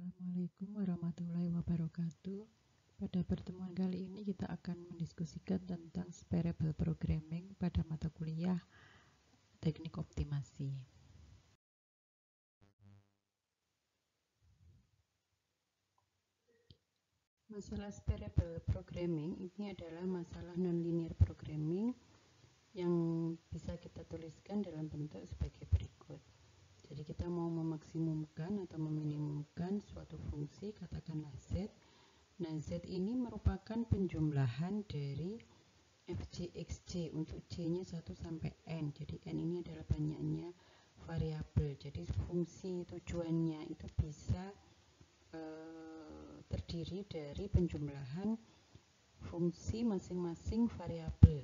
Assalamualaikum warahmatullahi wabarakatuh. Pada pertemuan kali ini kita akan mendiskusikan tentang Separable Programming pada mata kuliah Teknik Optimasi. Masalah Separable Programming ini adalah masalah nonlinear programming yang bisa kita tuliskan dalam bentuk sebagai berikut. Jadi kita mau memaksimumkan atau meminimumkan suatu fungsi, katakanlah Z. Nah, Z ini merupakan penjumlahan dari Fj Xj untuk C-nya 1 sampai N. Jadi N ini adalah banyaknya variabel. Jadi fungsi tujuannya itu bisa terdiri dari penjumlahan fungsi masing-masing variabel.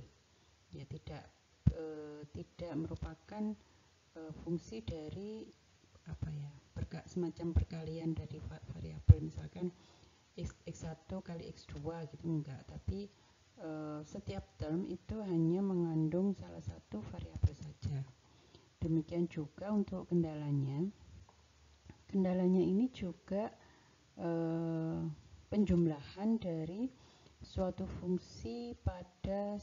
Ya, tidak merupakan fungsi dari semacam perkalian dari variabel, misalkan x1 kali x2 gitu, enggak, tapi setiap term itu hanya mengandung salah satu variabel saja. Demikian juga untuk kendalanya ini juga penjumlahan dari suatu fungsi pada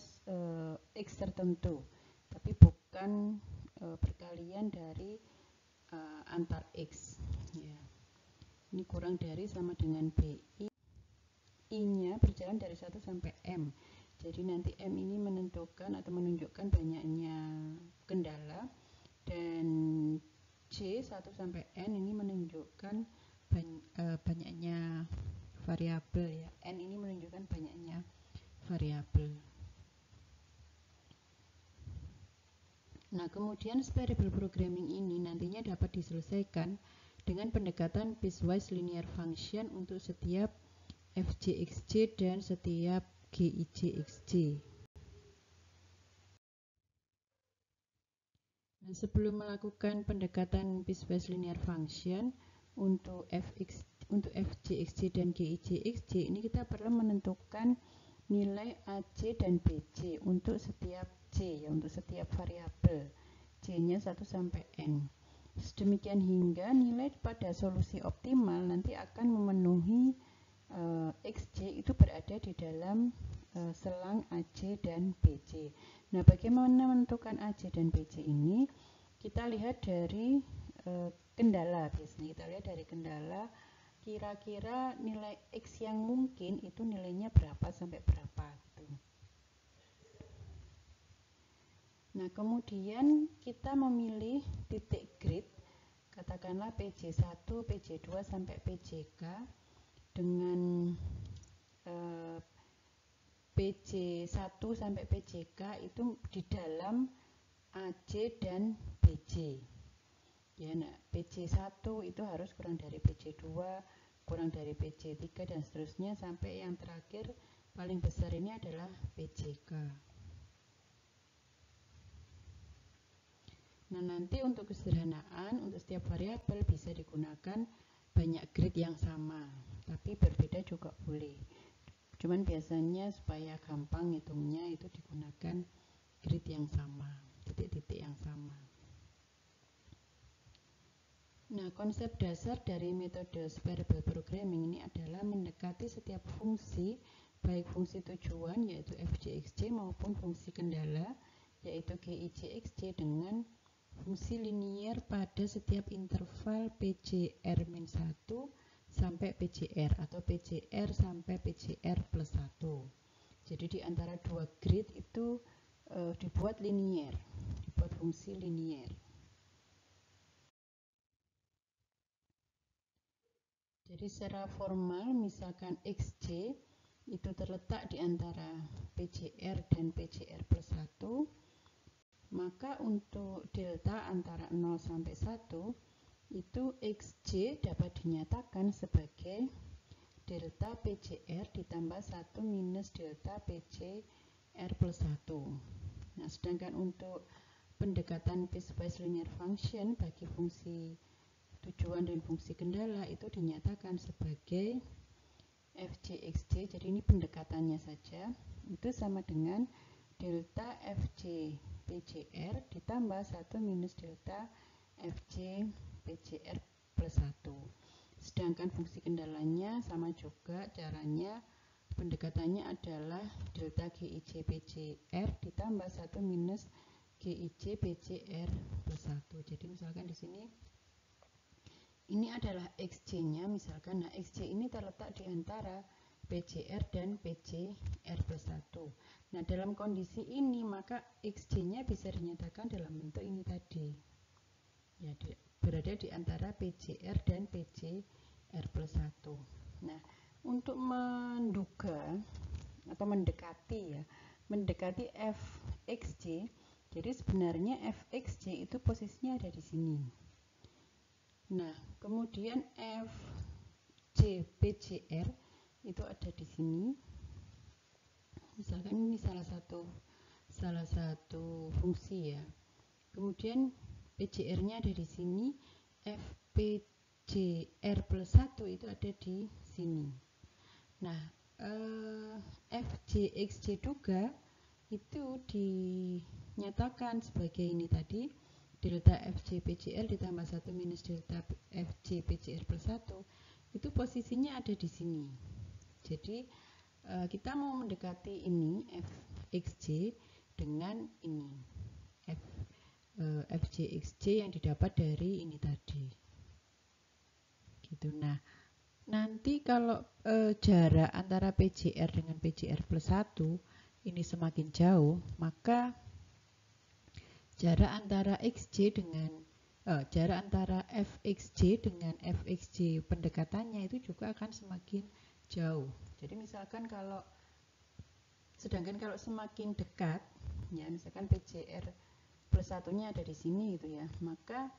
x tertentu, tapi bukan perkalian dari antar x. Ya. Ini kurang dari sama dengan bi. I-nya berjalan dari 1 sampai m. Jadi nanti m ini menentukan atau menunjukkan banyaknya kendala, dan c 1 sampai n ini menunjukkan banyaknya variabel, ya. N ini menunjukkan banyaknya variabel. Nah, kemudian Separable Programming ini nantinya dapat diselesaikan dengan pendekatan piecewise linear function untuk setiap Fjxj dan setiap Gijxj. Nah, sebelum melakukan pendekatan piecewise linear function untuk Fjxj dan Gijxj, ini kita perlu menentukan nilai Aj dan Bj untuk setiap C, ya, untuk setiap variabel C-nya 1 sampai N. Sedemikian hingga nilai pada solusi optimal nanti akan memenuhi Xj itu berada di dalam selang Aj dan Bj. Nah, bagaimana menentukan Aj dan Bj ini? Kita lihat dari kendala. Biasanya kita lihat dari kendala, kira-kira nilai X yang mungkin itu nilainya berapa sampai berapa gitu. Nah, kemudian kita memilih titik grid, katakanlah PJ1, PJ2 sampai PJK, dengan PJ1 sampai PJK itu di dalam Aj dan Bj. Ya, nah, PJ1 itu harus kurang dari PJ2, kurang dari PJ3, dan seterusnya sampai yang terakhir paling besar ini adalah PJK. Nah, nanti untuk kesederhanaan, untuk setiap variabel bisa digunakan banyak grid yang sama, tapi berbeda juga boleh. Cuman biasanya supaya gampang hitungnya itu digunakan grid yang sama, titik-titik yang sama. Nah, konsep dasar dari metode Separable Programming ini adalah mendekati setiap fungsi, baik fungsi tujuan yaitu Fjxj maupun fungsi kendala yaitu Gijxj, dengan fungsi linier pada setiap interval PJR-1 sampai PJR atau PJR sampai PJR plus 1. Jadi di antara dua grid itu dibuat linier, dibuat fungsi linier. Jadi secara formal, misalkan Xj itu terletak di antara PJR dan PJR plus 1, maka untuk delta antara 0 sampai 1 itu Xj dapat dinyatakan sebagai delta PJR ditambah 1 minus delta PJR plus 1. Nah, sedangkan untuk pendekatan piecewise linear function bagi fungsi tujuan dan fungsi kendala itu dinyatakan sebagai Fjxj. Jadi ini pendekatannya saja, itu sama dengan delta Fj PJR ditambah 1 minus delta Fj PJR plus 1. sedangkan fungsi kendalanya sama juga caranya. Pendekatannya adalah delta GIC PCR ditambah 1 minus GIC PCR plus 1. Jadi misalkan di sini ini adalah XC-nya misalkan. Nah, XC ini terletak di antara PCR dan PCR plus 1. Nah, dalam kondisi ini maka XC-nya bisa dinyatakan dalam bentuk ini tadi. Ya, berada di antara PCR dan PCR plus 1. Nah, untuk menduga atau mendekati fxc, jadi sebenarnya fxc itu posisinya ada di sini. Nah, kemudian fc PCR itu ada di sini. Misalkan ini salah satu fungsi ya. Kemudian PCR-nya ada di sini, fPCR plus 1 itu ada di sini. Nah, FJXJ juga itu dinyatakan sebagai ini tadi, delta FJPCR ditambah 1 minus delta FJPCR plus 1 itu posisinya ada di sini. Jadi kita mau mendekati ini FXJ dengan ini FJXJ yang didapat dari ini tadi gitu. Nah, nanti kalau jarak antara PCR dengan PCR plus 1 ini semakin jauh, maka jarak antara XJ dengan jarak antara FXJ dengan FXJ pendekatannya itu juga akan semakin jauh. Jadi misalkan kalau semakin dekat ya, misalkan PCR plus 1-nya ada di sini gitu ya, maka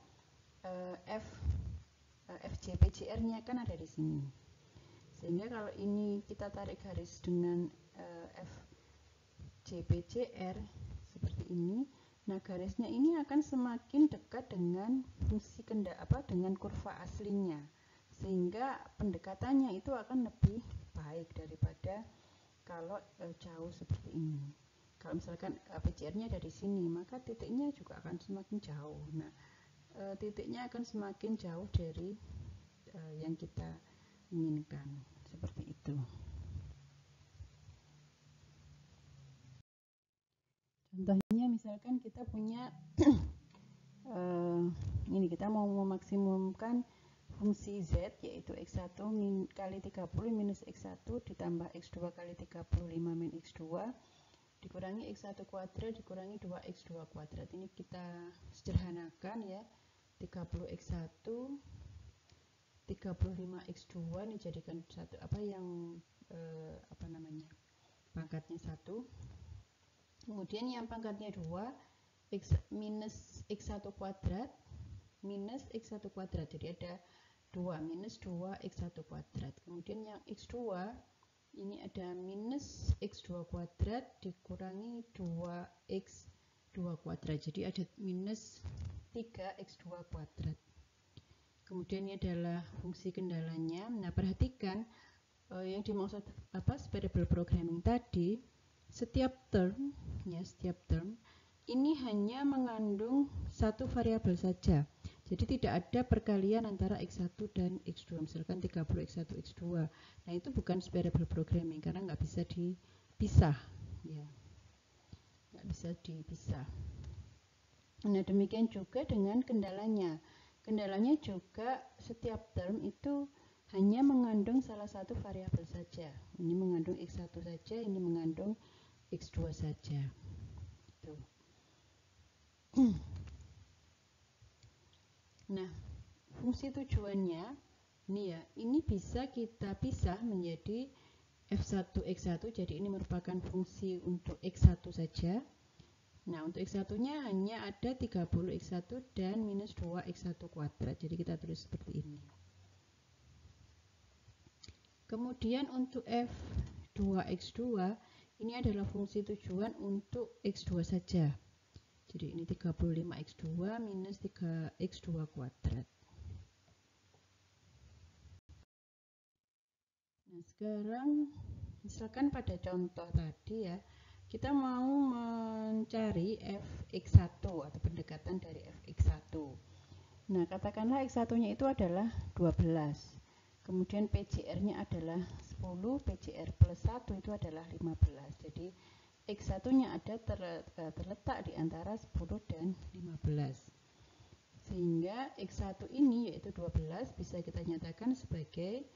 FJPCR-nya kan ada di sini. Sehingga kalau ini kita tarik garis dengan FJPCR seperti ini, nah garisnya ini akan semakin dekat dengan fungsi dengan kurva aslinya, sehingga pendekatannya itu akan lebih baik daripada kalau jauh seperti ini. Kalau misalkan PCR-nya ada di sini, maka titiknya juga akan semakin jauh. Nah, titiknya akan semakin jauh dari yang kita inginkan, seperti itu. Contohnya misalkan kita punya ini kita mau memaksimumkan fungsi Z yaitu X1 kali 30 minus X1 ditambah X2 kali 35 min X2 dikurangi X1 kuadrat dikurangi 2X2 kuadrat. Ini kita sederhanakan ya, 30X1 35X2 ini jadikan satu pangkatnya 1, kemudian yang pangkatnya 2 minus X1 kuadrat minus X1 kuadrat, jadi ada 2 minus 2X1 kuadrat. Kemudian yang X2 ini ada minus X2 kuadrat dikurangi 2X2 kuadrat, jadi ada minus 3X2 kuadrat. Kemudian ini adalah fungsi kendalanya. Nah, perhatikan yang dimaksud variable programming tadi, setiap term ini hanya mengandung satu variabel saja. Jadi tidak ada perkalian antara X1 dan X2, misalkan 30X1 X2. Nah, itu bukan variable programming karena nggak bisa dipisah ya. Nggak bisa dipisah. Nah, demikian juga dengan kendalanya. Kendalanya juga setiap term itu hanya mengandung salah satu variabel saja. Ini mengandung X1 saja, ini mengandung X2 saja. Itu. Nah, fungsi tujuannya ini ya, ini bisa kita pisah menjadi F1 X1, jadi ini merupakan fungsi untuk X1 saja. Nah, untuk X1-nya hanya ada 30X1 dan minus 2X1 kuadrat, jadi kita tulis seperti ini. Kemudian untuk F2X2 ini adalah fungsi tujuan untuk X2 saja. Jadi ini 35X2 minus 3X2 kuadrat. Nah, sekarang misalkan pada contoh tadi ya, kita mau mencari Fx1 atau pendekatan dari Fx1. Nah, katakanlah X1-nya itu adalah 12. Kemudian PCR-nya adalah 10, PCR plus 1 itu adalah 15. Jadi X1-nya ada terletak di antara 10 dan 15. Sehingga X1 ini yaitu 12 bisa kita nyatakan sebagai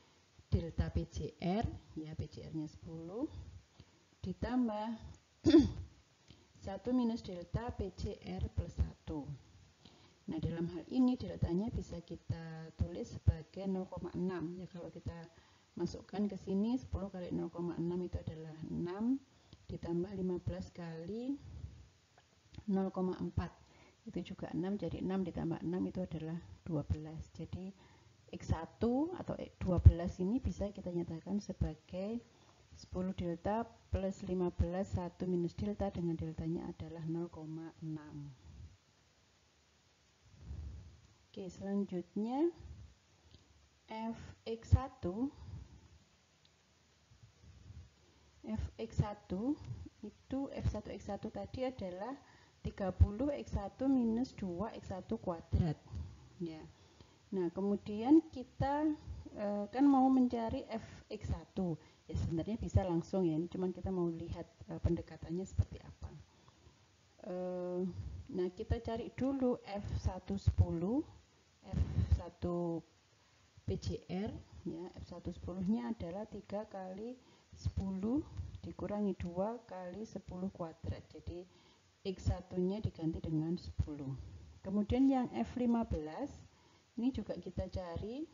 delta PCR, ya PCR-nya 10 ditambah 1 minus delta PCR plus 1. Nah, dalam hal ini deltanya bisa kita tulis sebagai 0,6 ya. Kalau kita masukkan ke sini 10 kali 0,6 itu adalah 6 ditambah 15 kali 0,4 itu juga 6, jadi 6 ditambah 6 itu adalah 12. Jadi X1 atau 12 ini bisa kita nyatakan sebagai 10 delta plus 15 1 minus delta dengan deltanya adalah 0,6. Oke, selanjutnya Fx1 itu F1x1 tadi adalah 30 X1 minus 2 X1 kuadrat ya. Nah, kemudian kita kan mau mencari Fx1 ya, sebenarnya bisa langsung ya, ini cuman kita mau lihat pendekatannya seperti apa. Nah, kita cari dulu F110 F1 PCR ya. F110 nya adalah 3 kali 10 dikurangi 2 kali 10 kuadrat, jadi X1 nya diganti dengan 10. Kemudian yang F15 ini juga kita cari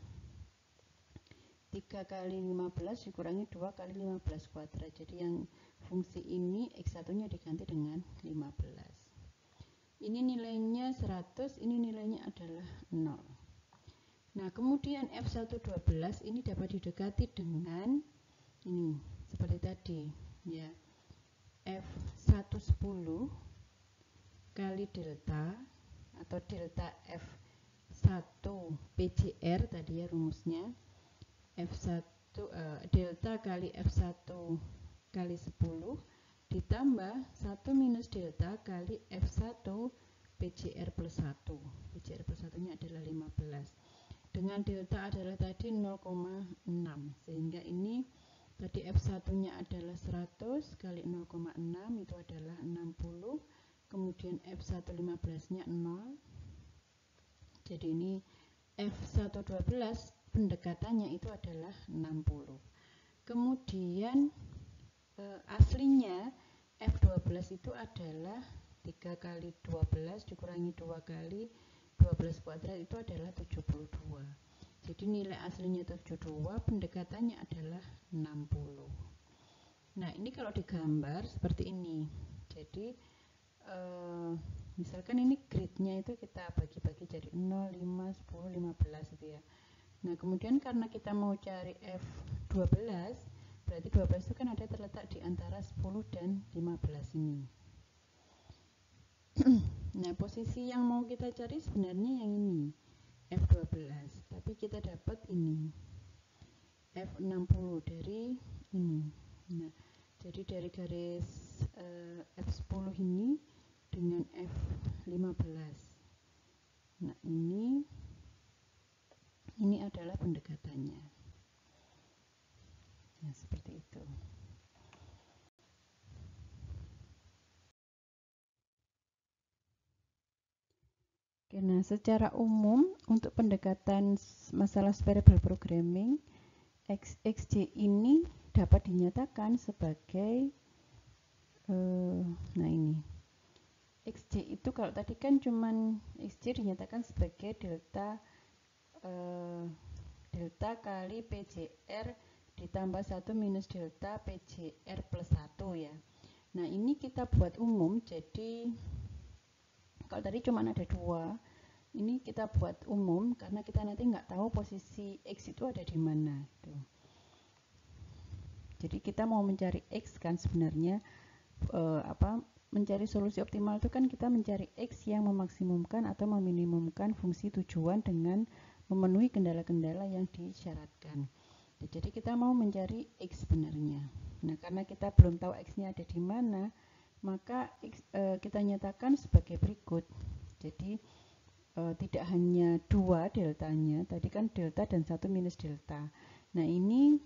3 kali 15 dikurangi 2 kali 15 kuadrat, jadi yang fungsi ini X1 nya diganti dengan 15. Ini nilainya 100, ini nilainya adalah 0. Nah, kemudian F112 ini dapat didekati dengan ini seperti tadi ya. F110 kali delta atau delta F1 PCR tadi ya rumusnya. F1 delta kali F1 kali 10 ditambah 1 minus delta kali F1 PCR plus 1. PCR plus 1 nya adalah 15. Dengan delta adalah tadi 0,6, sehingga ini tadi F1 nya adalah 100 kali 0,6 itu adalah 60. Kemudian F115 nya 0. Jadi ini F112 pendekatannya itu adalah 60. Kemudian aslinya F12 itu adalah 3 kali 12 dikurangi 2 kali 12 kuadrat itu adalah 72. Jadi nilai aslinya 72, pendekatannya adalah 60. Nah, ini kalau digambar seperti ini. Jadi misalkan ini gridnya itu kita bagi-bagi jadi 0, 5, 10, 15 gitu ya. Nah, kemudian karena kita mau cari F12, berarti 12 itu kan ada terletak di antara 10 dan 15 ini. Nah, posisi yang mau kita cari sebenarnya yang ini, F12, tapi kita dapat ini F60 dari ini. Nah, jadi dari garis F10 ini dengan F15. Nah, ini adalah pendekatannya. Nah, seperti itu. Oke, nah secara umum untuk pendekatan masalah variable programming, XJ ini dapat dinyatakan sebagai nah ini XJ itu kalau tadi kan cuman XJ dinyatakan sebagai delta delta kali PCR ditambah 1 minus delta PCR plus 1 ya. Nah, ini kita buat umum, jadi kalau tadi cuma ada 2, ini kita buat umum karena kita nanti nggak tahu posisi X itu ada di mana. Tuh. Jadi kita mau mencari X kan sebenarnya mencari solusi optimal itu kan kita mencari X yang memaksimumkan atau meminimumkan fungsi tujuan dengan memenuhi kendala-kendala yang disyaratkan. Jadi kita mau mencari X sebenarnya. Nah, karena kita belum tahu X-nya ada di mana, maka kita nyatakan sebagai berikut. Jadi tidak hanya 2 deltanya, tadi kan delta dan 1 minus delta. Nah ini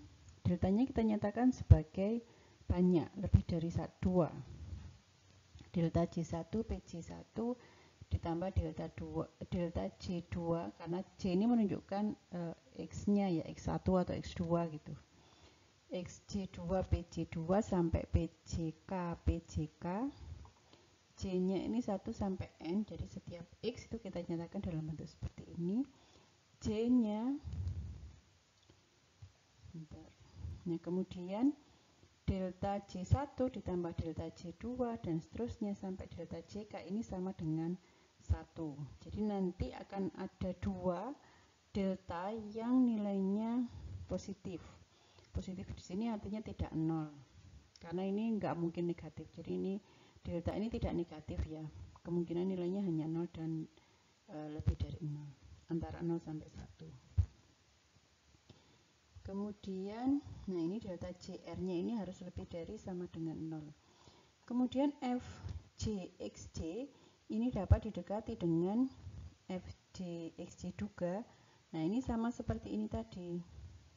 deltanya kita nyatakan sebagai banyak, lebih dari 2. Delta C1 PC1 ditambah delta C2, karena C ini menunjukkan X-nya ya, X1 atau X2 gitu. XC2 PC2 sampai PCK PCK. C-nya ini 1 sampai N, jadi setiap X itu kita nyatakan dalam bentuk seperti ini. C-nya, nah kemudian delta C1 ditambah delta C2 dan seterusnya sampai delta CK ini sama dengan 1. Jadi nanti akan ada 2 delta yang nilainya positif. Positif di sini artinya tidak 0. Karena ini nggak mungkin negatif. Jadi ini delta ini tidak negatif ya. Kemungkinan nilainya hanya 0 dan lebih dari 0. Antara 0 sampai 1. Kemudian, nah ini delta CR-nya ini harus lebih dari sama dengan 0. Kemudian FJXJ ini dapat didekati dengan FJXJ juga. Nah ini sama seperti ini tadi.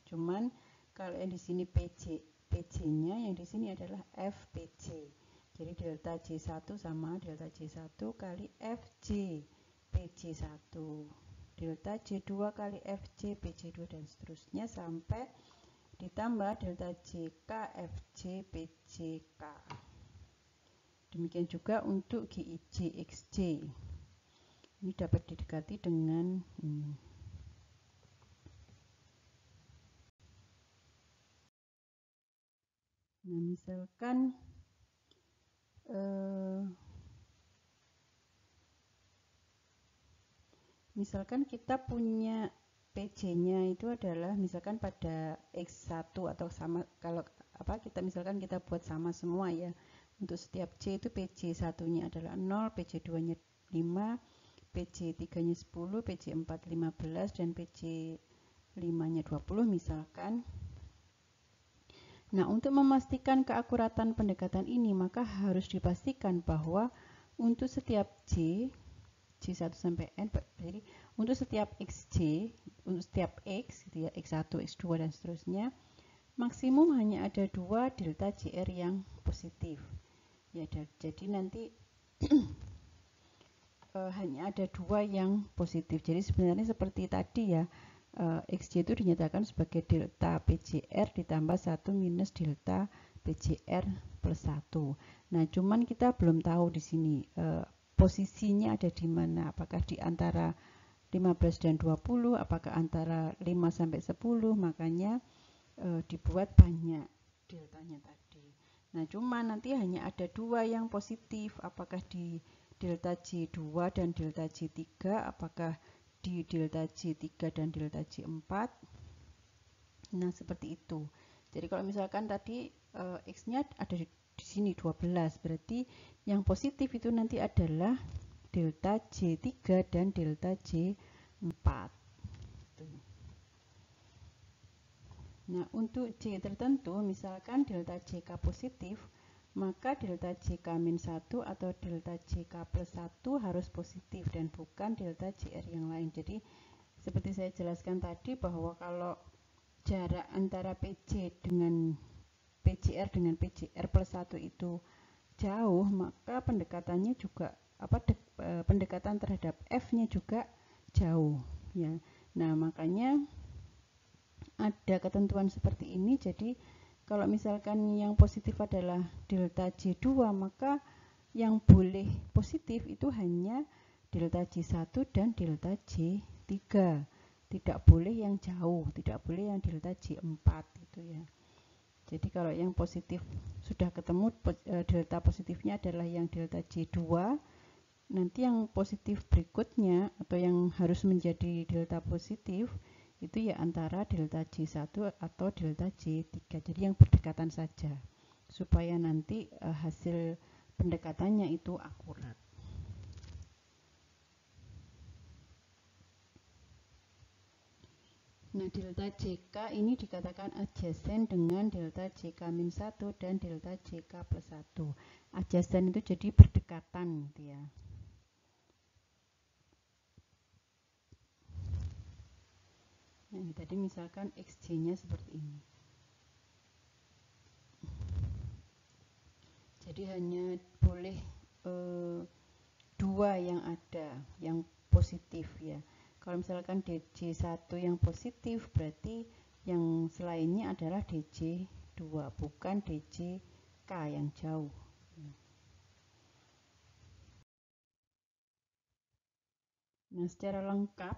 Cuman kalau yang di sini PJ-nya, yang di sini adalah FPJ. Jadi delta C1 sama delta C1 kali FJ PJ1. Delta C2 kali FC PC2 dan seterusnya sampai ditambah delta CK FC PCK. Demikian juga untuk GIJ XJ. Ini dapat didekati dengan ini. Nah, misalkan kita punya PJ-nya itu adalah misalkan pada X1 atau sama, kalau kita misalkan kita buat sama semua ya. Untuk setiap C itu PJ1-nya adalah 0, PJ2-nya 5, PJ3-nya 10, PJ4 15 dan PJ5-nya 20 misalkan. Nah, untuk memastikan keakuratan pendekatan ini maka harus dipastikan bahwa untuk setiap C1 sampai N, jadi untuk setiap XJ, untuk setiap X gitu ya, X1, X2 dan seterusnya, maksimum hanya ada 2 delta CR yang positif. Ya, jadi nanti hanya ada 2 yang positif. Jadi sebenarnya seperti tadi ya, XJ itu dinyatakan sebagai delta PCR ditambah 1 minus delta PCR plus 1. Nah, cuman kita belum tahu di sini posisinya ada di mana, apakah di antara 15 dan 20, apakah antara 5 sampai 10, makanya dibuat banyak deltanya tadi. Nah, cuma nanti hanya ada 2 yang positif, apakah di delta C2 dan delta C3, apakah di delta C3 dan delta C4. Nah, seperti itu. Jadi kalau misalkan tadi X-nya ada di sini 12, berarti yang positif itu nanti adalah delta C3 dan delta C4. Nah, untuk C tertentu, misalkan delta CK positif, maka delta CK-1 atau delta CK plus 1 harus positif dan bukan delta CR yang lain. Jadi, seperti saya jelaskan tadi bahwa kalau jarak antara PC dengan PCR dengan PCR plus 1 itu jauh, maka pendekatannya juga pendekatan terhadap F-nya juga jauh ya. Nah, makanya ada ketentuan seperti ini. Jadi kalau misalkan yang positif adalah delta C2, maka yang boleh positif itu hanya delta C1 dan delta C3. Tidak boleh yang jauh, tidak boleh yang delta C4 gitu ya. Jadi kalau yang positif sudah ketemu, delta positifnya adalah yang delta C2, nanti yang positif berikutnya atau yang harus menjadi delta positif itu ya antara delta C1 atau delta C3. Jadi yang berdekatan saja supaya nanti hasil pendekatannya itu akurat. Nah, delta CK ini dikatakan adjacent dengan delta CK-1 dan delta CK plus 1. Adjacent itu jadi berdekatan gitu ya. Nah, tadi misalkan XJ-nya seperti ini. Jadi hanya boleh dua yang ada, yang positif ya. Kalau misalkan DJ1 yang positif, berarti yang selainnya adalah DJ2, bukan DJK yang jauh. Nah, secara lengkap,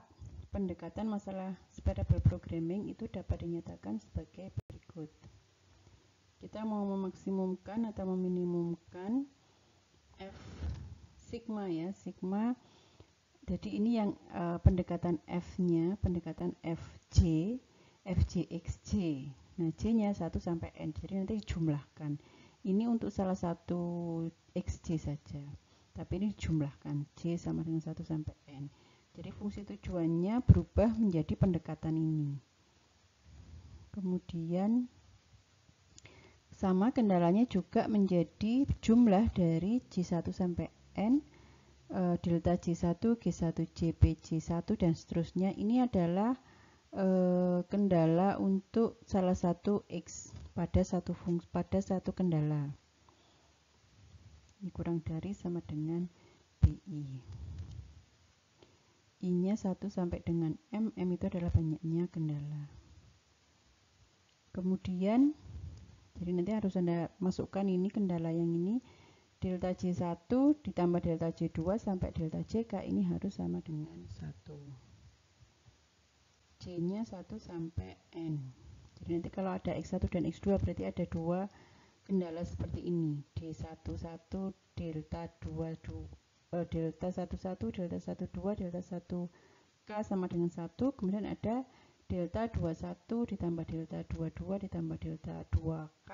pendekatan masalah separable programming itu dapat dinyatakan sebagai berikut. Kita mau memaksimumkan atau meminimumkan F sigma ya, sigma. Jadi ini yang pendekatan F-nya, pendekatan FJ, FJXJ. Nah, J-nya 1 sampai N. Jadi nanti dijumlahkan. Ini untuk salah satu XJ saja. Tapi ini dijumlahkan. J sama dengan 1 sampai N. Jadi fungsi tujuannya berubah menjadi pendekatan ini. Kemudian sama kendalanya juga menjadi jumlah dari J1 sampai N, delta J1, G1, JP, J1 dan seterusnya. Ini adalah kendala untuk salah satu X pada satu kendala. Ini kurang dari sama dengan BI. I-nya 1 sampai dengan M itu adalah banyaknya kendala. Kemudian jadi nanti harus Anda masukkan ini kendala yang ini, delta J1 ditambah delta J2 sampai delta JK ini harus sama dengan 1. J-nya 1 sampai N. Jadi nanti kalau ada X1 dan X2 berarti ada dua kendala seperti ini. D11 delta 22 delta 11 delta 12 delta 1K sama dengan 1, kemudian ada delta 21 ditambah delta 22 ditambah delta 2K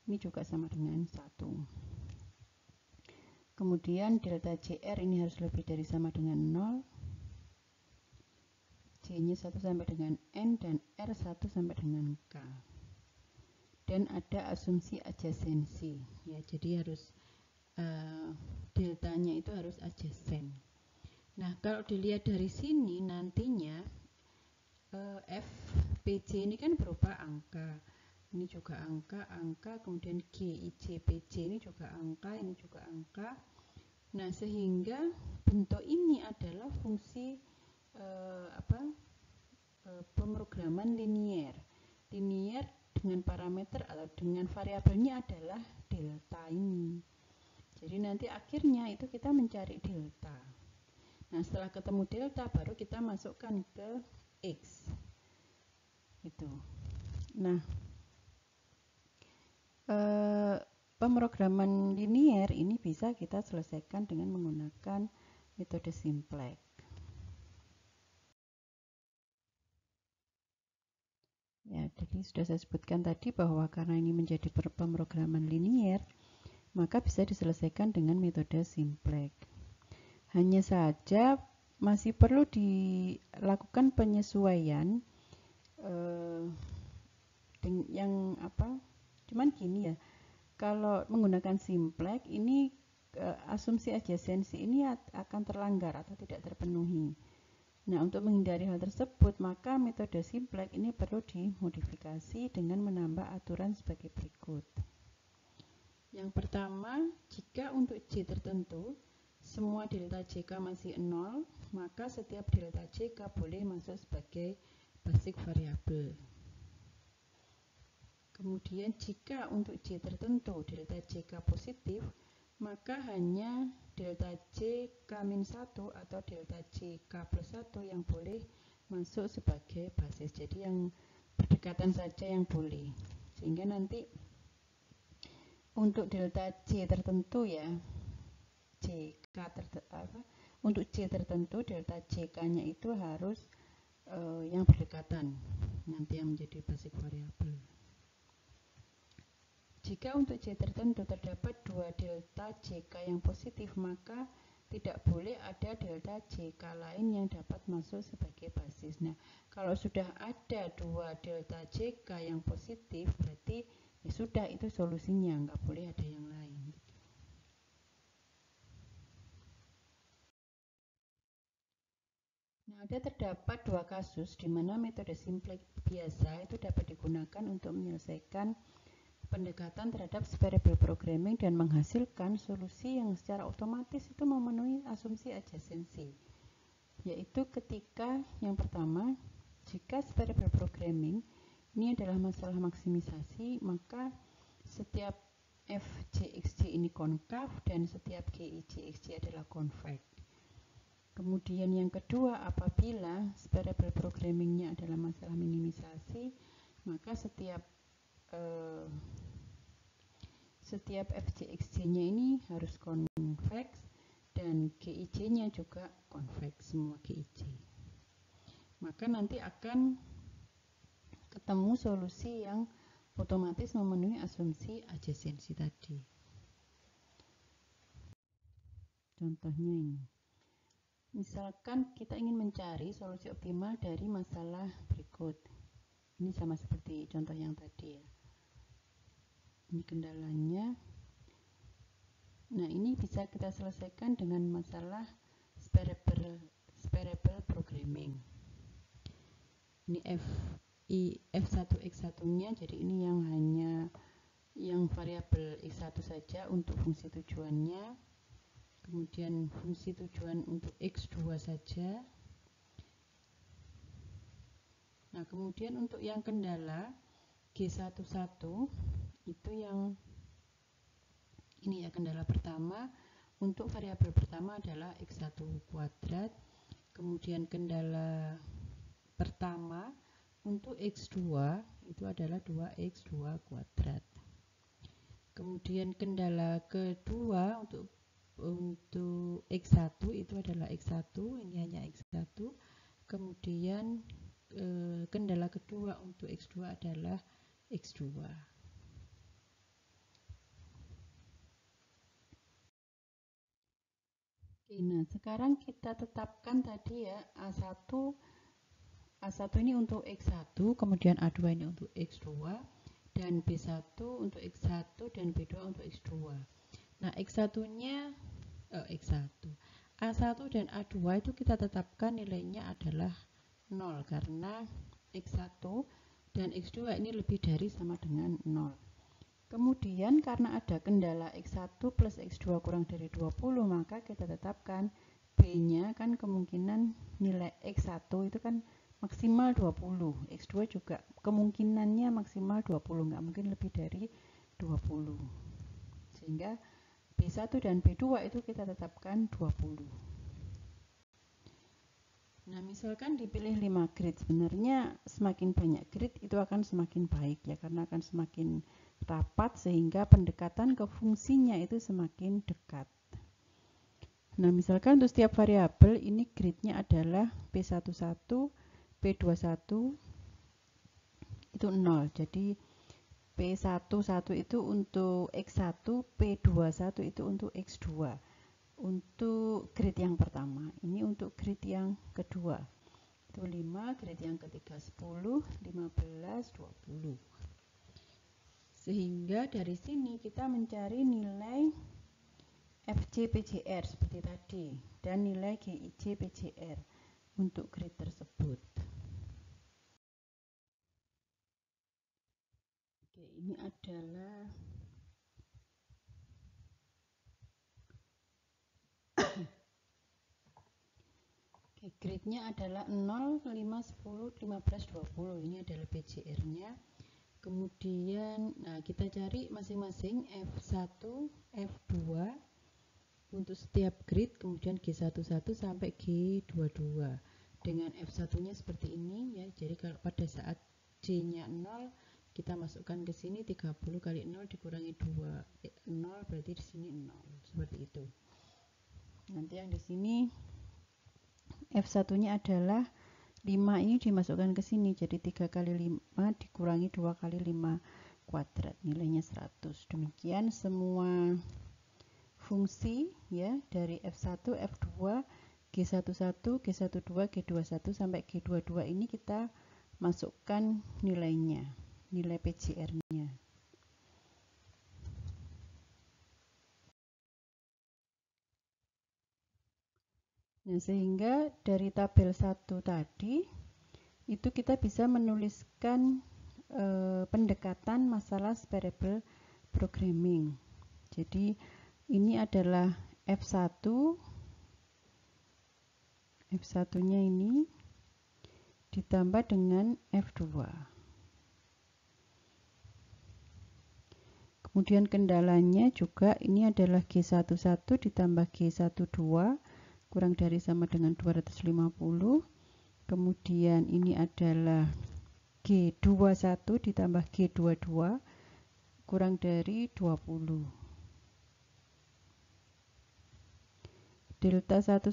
ini juga sama dengan 1. Kemudian delta JR ini harus lebih dari sama dengan 0. J-nya 1 sampai dengan N dan R 1 sampai dengan K. Dan ada asumsi adjasensi. Ya, jadi harus deltanya itu harus adjacent. Nah, kalau dilihat dari sini nantinya FPJ ini kan berupa angka. Ini juga angka, kemudian GIJPJ ini juga angka, ini juga angka. Nah, sehingga bentuk ini adalah fungsi pemrograman linier. Linier dengan parameter atau dengan variabelnya adalah delta ini. Jadi nanti akhirnya itu kita mencari delta. Nah, setelah ketemu delta baru kita masukkan ke X. Itu. Nah, pemrograman linier ini bisa kita selesaikan dengan menggunakan metode simplex. Ya, jadi sudah saya sebutkan tadi bahwa karena ini menjadi pemrograman linier, maka bisa diselesaikan dengan metode simplex. Hanya saja masih perlu dilakukan penyesuaian yang cuman gini ya, kalau menggunakan simplex ini asumsi adjasensi ini akan terlanggar atau tidak terpenuhi. Nah, untuk menghindari hal tersebut, maka metode simplex ini perlu dimodifikasi dengan menambah aturan sebagai berikut. Yang pertama, jika untuk J tertentu, semua delta JK masih 0, maka setiap delta JK boleh masuk sebagai basic variable. Kemudian jika untuk J tertentu delta JK positif, maka hanya delta JK-1 atau delta JK plus 1 yang boleh masuk sebagai basis. Jadi yang berdekatan saja yang boleh. Sehingga nanti untuk delta J tertentu ya, untuk J tertentu delta JK-nya itu harus yang berdekatan, nanti yang menjadi basic variable. Jika untuk J tertentu terdapat dua delta JK yang positif, maka tidak boleh ada delta JK lain yang dapat masuk sebagai basis. Nah, kalau sudah ada dua delta JK yang positif, berarti ya sudah, itu solusinya, nggak boleh ada yang lain. Nah, terdapat dua kasus di mana metode simplex biasa itu dapat digunakan untuk menyelesaikan pendekatan terhadap variable programming dan menghasilkan solusi yang secara otomatis itu memenuhi asumsi adjacency. Yaitu ketika yang pertama, jika variable programming ini adalah masalah maksimisasi, maka setiap FJXJ ini konkav dan setiap GIJXJ adalah convex. Kemudian yang kedua, apabila variable programmingnya adalah masalah minimisasi, maka setiap FJXJ-nya ini harus convex dan GIJ-nya juga convex, semua GIJ. Maka nanti akan ketemu solusi yang otomatis memenuhi asumsi adjacency tadi. Contohnya ini. Misalkan kita ingin mencari solusi optimal dari masalah berikut. Ini sama seperti contoh yang tadi ya. Ini kendalanya. Nah, ini bisa kita selesaikan dengan masalah variable programming. Ini F1x1-nya, jadi ini yang hanya yang variabel x1 saja untuk fungsi tujuannya. Kemudian fungsi tujuan untuk x2 saja. Nah, kemudian untuk yang kendala G11 itu yang ini ya, kendala pertama untuk variabel pertama adalah x1 kuadrat. Kemudian kendala pertama untuk x2 itu adalah 2x2 kuadrat. Kemudian kendala kedua untuk X1 itu adalah X1, ini hanya X1. Kemudian kendala kedua untuk X2 adalah X2. Oke, nah sekarang kita tetapkan tadi ya A1 ini untuk X1, kemudian A2 ini untuk X2, dan B1 untuk X1 dan B2 untuk X2. Nah, A1 dan A2 itu kita tetapkan nilainya adalah 0 karena X1 dan X2 ini lebih dari sama dengan 0. Kemudian karena ada kendala X1 plus X2 kurang dari 20, maka kita tetapkan B-nya kan kemungkinan nilai X1 itu kan maksimal 20, X2 juga kemungkinannya maksimal 20, nggak mungkin lebih dari 20. Sehingga B1 dan B2 itu kita tetapkan 20. Nah, misalkan dipilih 5 grid, sebenarnya semakin banyak grid itu akan semakin baik ya, karena akan semakin rapat sehingga pendekatan ke fungsinya itu semakin dekat. Nah, misalkan untuk setiap variabel ini gridnya adalah P11, P21 itu 0. Jadi P11 itu untuk X1, P21 itu untuk X2. Untuk grid yang pertama, ini untuk grid yang kedua. Itu 5, grid yang ketiga 10, 15, 20. Sehingga dari sini kita mencari nilai FJ-PJR seperti tadi dan nilai GIJ-PJR untuk grid tersebut. Oke, ini adalah gridnya adalah 0, 5, 10, 15, 20. Ini adalah PJR-nya. Kemudian kita cari masing-masing F1, F2 untuk setiap grid, kemudian G11 sampai G22. Dengan F1-nya seperti ini ya. Jadi kalau pada saat J-nya 0, kita masukkan ke sini 30 kali 0 dikurangi 2, 0 berarti di sini 0. Seperti itu. Nanti yang di sini F1-nya adalah 5 ini dimasukkan ke sini, jadi 3 kali 5 dikurangi 2 kali 5 kuadrat, nilainya 100. Demikian semua fungsi ya dari F1, F2, G11, G12, G21 sampai G22 ini kita masukkan nilainya, nilai PJR-nya. Nah, sehingga dari tabel 1 tadi itu kita bisa menuliskan pendekatan masalah variable programming. Jadi ini adalah F1, F1-nya ini ditambah dengan F2. Kemudian kendalanya juga ini adalah G11 ditambah G12 kurang dari sama dengan 250. Kemudian ini adalah G21 ditambah G22 kurang dari 20. Delta 11,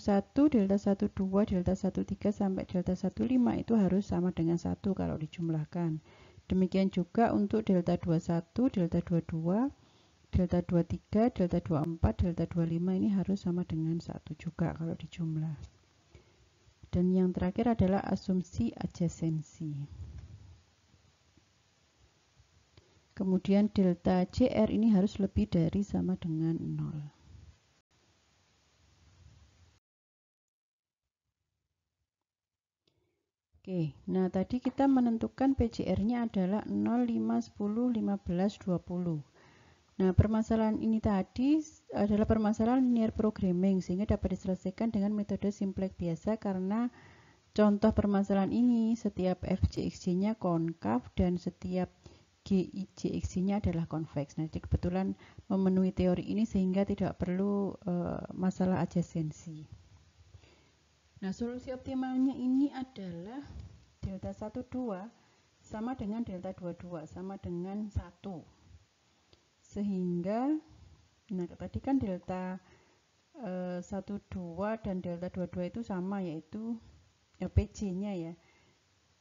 delta 12, delta 13 sampai delta 15 itu harus sama dengan 1 kalau dijumlahkan. Demikian juga untuk delta 21, delta 22, delta 23, delta 24, delta 25 ini harus sama dengan 1 juga kalau dijumlah. Dan yang terakhir adalah asumsi adjasensi. Kemudian delta CR ini harus lebih dari sama dengan 0. Oke, nah tadi kita menentukan PCR-nya adalah 0, 5, 10, 15, 20. Nah, permasalahan ini tadi adalah permasalahan linear programming sehingga dapat diselesaikan dengan metode simplex biasa karena contoh permasalahan ini setiap FCXC-nya konkav dan setiap GIJXC-nya adalah konveks. Nah, jadi kebetulan memenuhi teori ini sehingga tidak perlu masalah adjasensi. Nah, solusi optimalnya ini adalah delta 12 sama dengan delta 22 sama dengan 1. Sehingga, nah tadi kan delta 12 dan delta 22 itu sama, yaitu PJ-nya ya.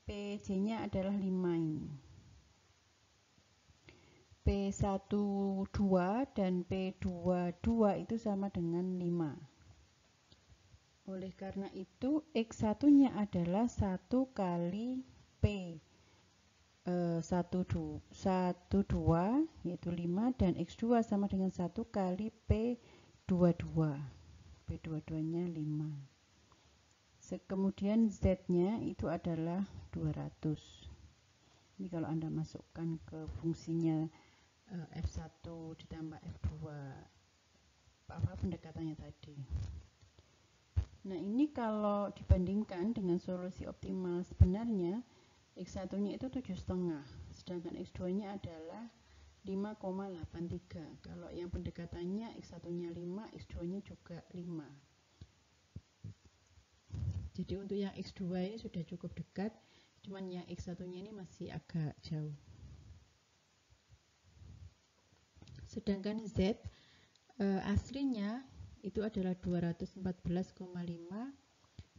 PJ-nya adalah 5 ini. P12 dan P22 itu sama dengan 5. Oleh karena itu, X1-nya adalah 1 kali P12 yaitu 5 dan X2 sama dengan 1 kali P22. P22-nya 5. Kemudian Z-nya itu adalah 200. Ini kalau Anda masukkan ke fungsinya F1 ditambah F2 apa pendekatannya tadi. Nah, ini kalau dibandingkan dengan solusi optimal sebenarnya X1-nya itu 7,5, sedangkan X2-nya adalah 5,83. Kalau yang pendekatannya X1-nya 5, X2-nya juga 5. Jadi untuk yang X2 ini sudah cukup dekat, cuman yang X1-nya ini masih agak jauh. Sedangkan Z aslinya itu adalah 214,5,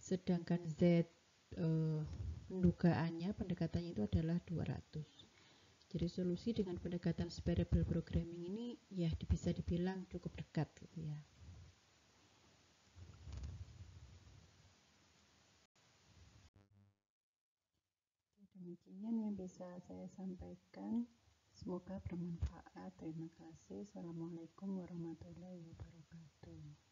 sedangkan Z pendekatannya itu adalah 200. Jadi solusi dengan pendekatan variable programming ini ya bisa dibilang cukup dekat gitu ya. Demikian yang bisa saya sampaikan. Semoga bermanfaat. Terima kasih. Assalamualaikum warahmatullahi wabarakatuh.